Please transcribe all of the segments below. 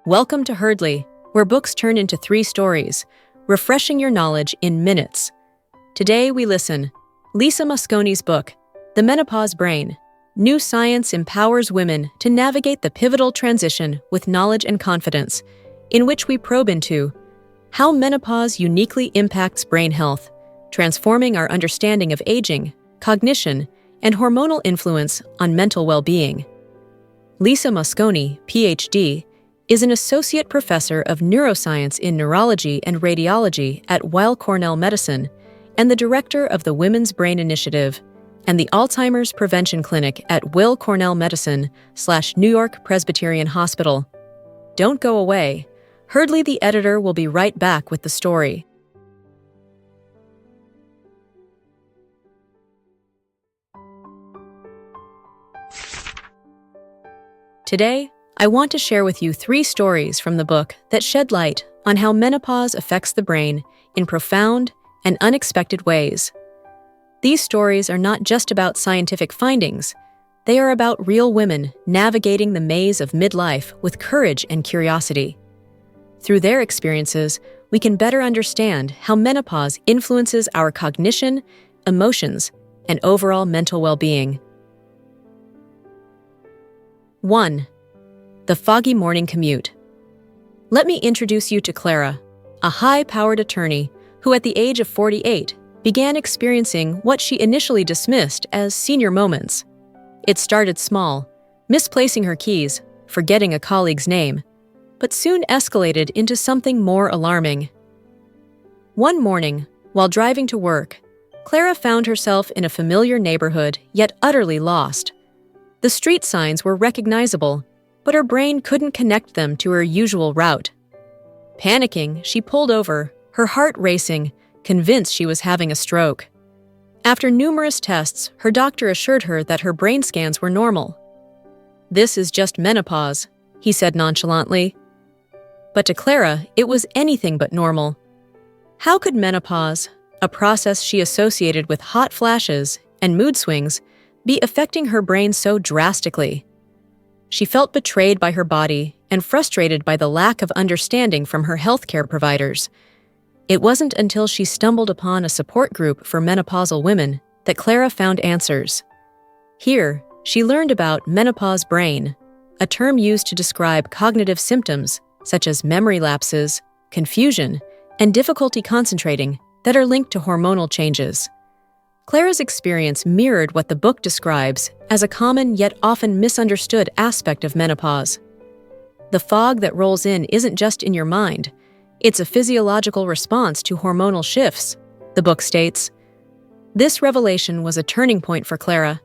Welcome to Herdly, where books turn into 3 stories, refreshing your knowledge in minutes. Today we listen. Lisa Mosconi's book, The Menopause Brain. New science empowers women to navigate the pivotal transition with knowledge and confidence, in which we probe into how menopause uniquely impacts brain health, transforming our understanding of aging, cognition, and hormonal influence on mental well-being. Lisa Mosconi, PhD, is an associate professor of neuroscience in neurology and radiology at Weill Cornell Medicine and the director of the Women's Brain Initiative and the Alzheimer's Prevention Clinic at Weill Cornell Medicine/New York Presbyterian Hospital. Don't go away. Herdly the editor will be right back with the story. Today, I want to share with you 3 stories from the book that shed light on how menopause affects the brain in profound and unexpected ways. These stories are not just about scientific findings, they are about real women navigating the maze of midlife with courage and curiosity. Through their experiences, we can better understand how menopause influences our cognition, emotions, and overall mental well-being. 1. The foggy morning commute. Let me introduce you to Clara, a high-powered attorney who at the age of 48 began experiencing what she initially dismissed as senior moments. It started small, misplacing her keys, forgetting a colleague's name, but soon escalated into something more alarming. One morning, while driving to work, Clara found herself in a familiar neighborhood yet utterly lost. The street signs were recognizable, but her brain couldn't connect them to her usual route. Panicking, she pulled over, her heart racing, convinced she was having a stroke. After numerous tests, her doctor assured her that her brain scans were normal. "This is just menopause," he said nonchalantly. But to Clara, it was anything but normal. How could menopause, a process she associated with hot flashes and mood swings, be affecting her brain so drastically? She felt betrayed by her body and frustrated by the lack of understanding from her healthcare providers. It wasn't until she stumbled upon a support group for menopausal women that Clara found answers. Here, she learned about menopause brain, a term used to describe cognitive symptoms such as memory lapses, confusion, and difficulty concentrating that are linked to hormonal changes. Clara's experience mirrored what the book describes as a common yet often misunderstood aspect of menopause. The fog that rolls in isn't just in your mind, it's a physiological response to hormonal shifts, the book states. This revelation was a turning point for Clara.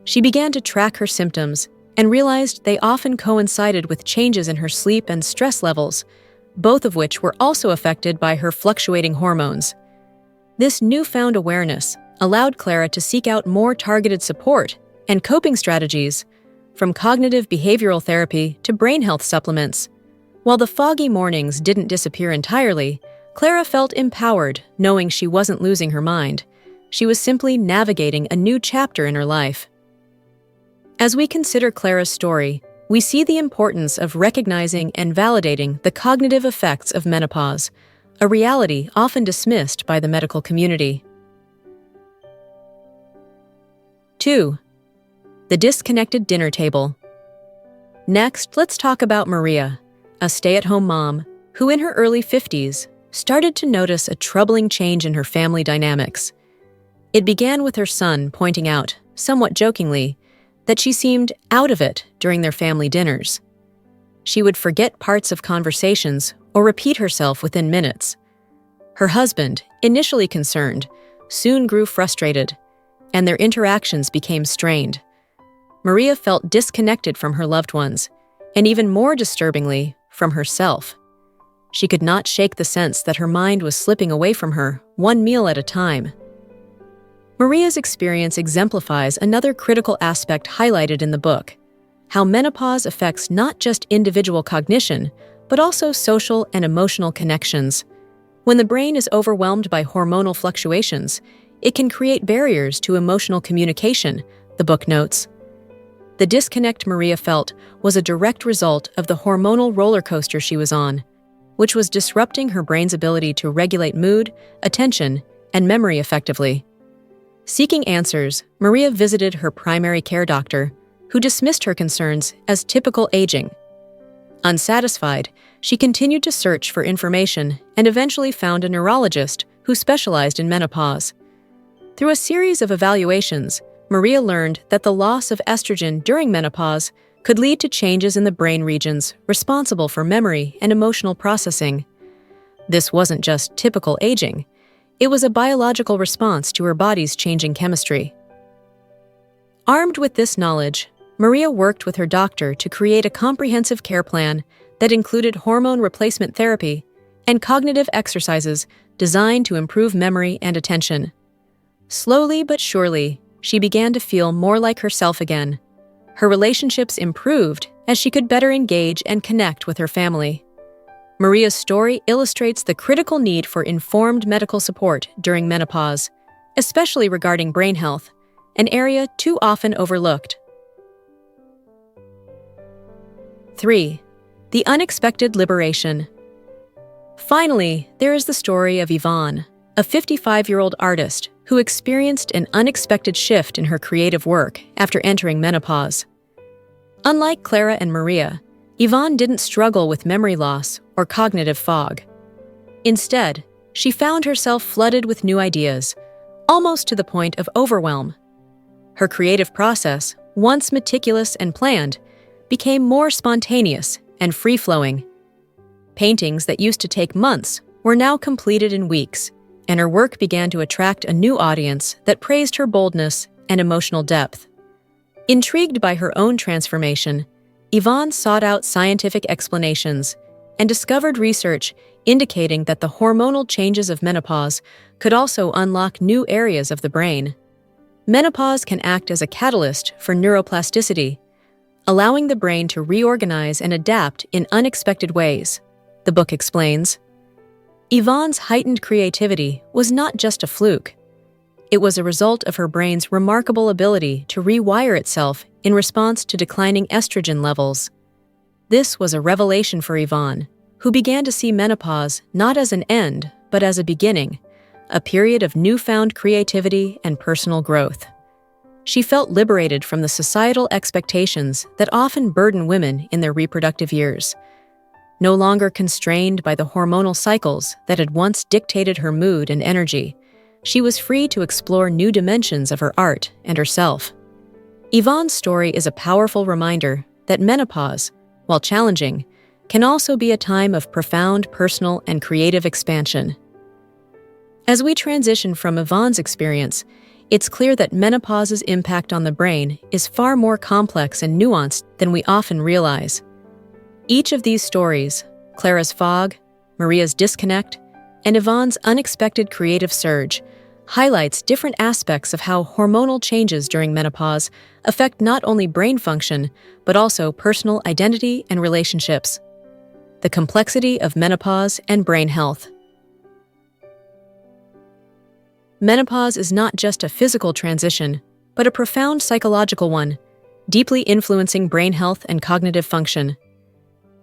She began to track her symptoms and realized they often coincided with changes in her sleep and stress levels, both of which were also affected by her fluctuating hormones. This newfound awareness allowed Clara to seek out more targeted support and coping strategies, from cognitive behavioral therapy to brain health supplements. While the foggy mornings didn't disappear entirely, Clara felt empowered knowing she wasn't losing her mind. She was simply navigating a new chapter in her life. As we consider Clara's story, we see the importance of recognizing and validating the cognitive effects of menopause, a reality often dismissed by the medical community. 2. The disconnected dinner table. Next, let's talk about Maria, a stay-at-home mom who in her early 50s started to notice a troubling change in her family dynamics. It began with her son pointing out, somewhat jokingly, that she seemed out of it during their family dinners. She would forget parts of conversations or repeat herself within minutes. Her husband, initially concerned, soon grew frustrated, and their interactions became strained. Maria felt disconnected from her loved ones, and even more disturbingly, from herself. She could not shake the sense that her mind was slipping away from her, one meal at a time. Maria's experience exemplifies another critical aspect highlighted in the book, how menopause affects not just individual cognition, but also social and emotional connections. When the brain is overwhelmed by hormonal fluctuations, it can create barriers to emotional communication, the book notes. The disconnect Maria felt was a direct result of the hormonal roller coaster she was on, which was disrupting her brain's ability to regulate mood, attention, and memory effectively. Seeking answers, Maria visited her primary care doctor, who dismissed her concerns as typical aging. Unsatisfied, she continued to search for information and eventually found a neurologist who specialized in menopause. Through a series of evaluations, Maria learned that the loss of estrogen during menopause could lead to changes in the brain regions responsible for memory and emotional processing. This wasn't just typical aging. It was a biological response to her body's changing chemistry. Armed with this knowledge, Maria worked with her doctor to create a comprehensive care plan that included hormone replacement therapy and cognitive exercises designed to improve memory and attention. Slowly but surely, she began to feel more like herself again. Her relationships improved as she could better engage and connect with her family. Maria's story illustrates the critical need for informed medical support during menopause, especially regarding brain health, an area too often overlooked. 3. The unexpected liberation. Finally, there is the story of Yvonne, a 55-year-old artist who experienced an unexpected shift in her creative work after entering menopause. Unlike Clara and Maria, Yvonne didn't struggle with memory loss or cognitive fog. Instead, she found herself flooded with new ideas, almost to the point of overwhelm. Her creative process, once meticulous and planned, became more spontaneous and free-flowing. Paintings that used to take months were now completed in weeks, and her work began to attract a new audience that praised her boldness and emotional depth. Intrigued by her own transformation, Yvonne sought out scientific explanations and discovered research indicating that the hormonal changes of menopause could also unlock new areas of the brain. Menopause can act as a catalyst for neuroplasticity, allowing the brain to reorganize and adapt in unexpected ways, the book explains. Yvonne's heightened creativity was not just a fluke. It was a result of her brain's remarkable ability to rewire itself in response to declining estrogen levels. This was a revelation for Yvonne, who began to see menopause not as an end, but as a beginning, a period of newfound creativity and personal growth. She felt liberated from the societal expectations that often burden women in their reproductive years. No longer constrained by the hormonal cycles that had once dictated her mood and energy, she was free to explore new dimensions of her art and herself. Yvonne's story is a powerful reminder that menopause, while challenging, can also be a time of profound personal and creative expansion. As we transition from Yvonne's experience, it's clear that menopause's impact on the brain is far more complex and nuanced than we often realize. Each of these stories, Clara's fog, Maria's disconnect, and Yvonne's unexpected creative surge, highlights different aspects of how hormonal changes during menopause affect not only brain function, but also personal identity and relationships. The complexity of menopause and brain health. Menopause is not just a physical transition, but a profound psychological one, deeply influencing brain health and cognitive function.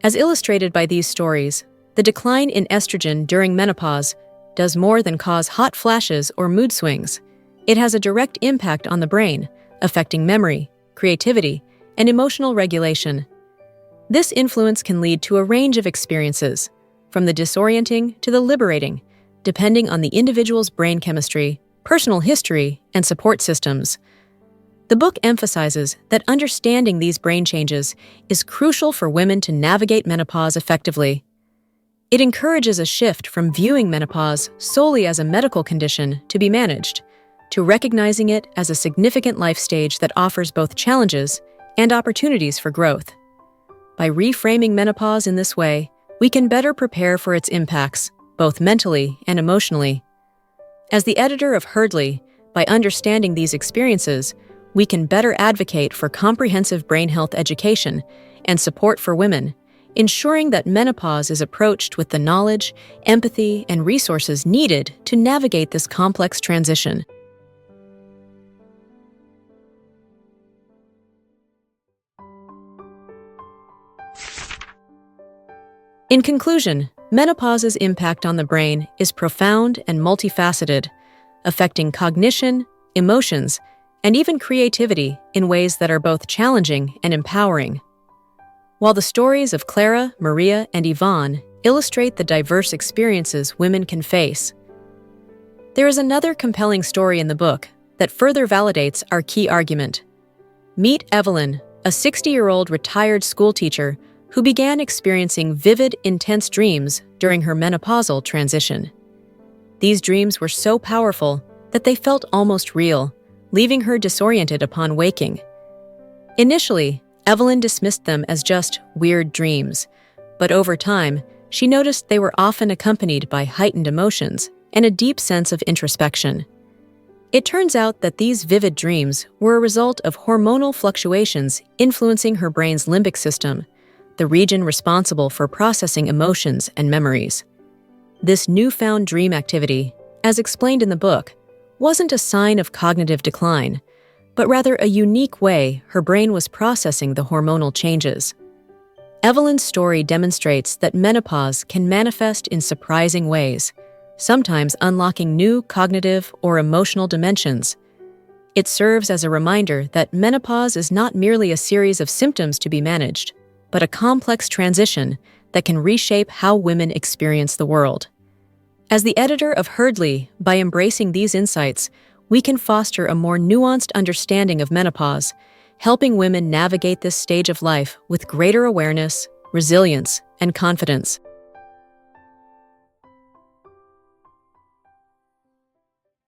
As illustrated by these stories, the decline in estrogen during menopause does more than cause hot flashes or mood swings. It has a direct impact on the brain, affecting memory, creativity, and emotional regulation. This influence can lead to a range of experiences, from the disorienting to the liberating, depending on the individual's brain chemistry, personal history, and support systems. The book emphasizes that understanding these brain changes is crucial for women to navigate menopause effectively. It encourages a shift from viewing menopause solely as a medical condition to be managed, to recognizing it as a significant life stage that offers both challenges and opportunities for growth. By reframing menopause in this way, we can better prepare for its impacts, both mentally and emotionally. As the editor of Herdley, by understanding these experiences, we can better advocate for comprehensive brain health education and support for women, ensuring that menopause is approached with the knowledge, empathy, and resources needed to navigate this complex transition. In conclusion, menopause's impact on the brain is profound and multifaceted, affecting cognition, emotions, and even creativity in ways that are both challenging and empowering. While the stories of Clara, Maria, and Yvonne illustrate the diverse experiences women can face, there is another compelling story in the book that further validates our key argument. Meet Evelyn, a 60-year-old retired schoolteacher who began experiencing vivid, intense dreams during her menopausal transition. These dreams were so powerful that they felt almost real, leaving her disoriented upon waking. Initially, Evelyn dismissed them as just weird dreams, but over time, she noticed they were often accompanied by heightened emotions and a deep sense of introspection. It turns out that these vivid dreams were a result of hormonal fluctuations influencing her brain's limbic system, the region responsible for processing emotions and memories. This newfound dream activity, as explained in the book, wasn't a sign of cognitive decline, but rather a unique way her brain was processing the hormonal changes. Evelyn's story demonstrates that menopause can manifest in surprising ways, sometimes unlocking new cognitive or emotional dimensions. It serves as a reminder that menopause is not merely a series of symptoms to be managed, but a complex transition that can reshape how women experience the world. As the editor of Herdley, by embracing these insights, we can foster a more nuanced understanding of menopause, helping women navigate this stage of life with greater awareness, resilience, and confidence.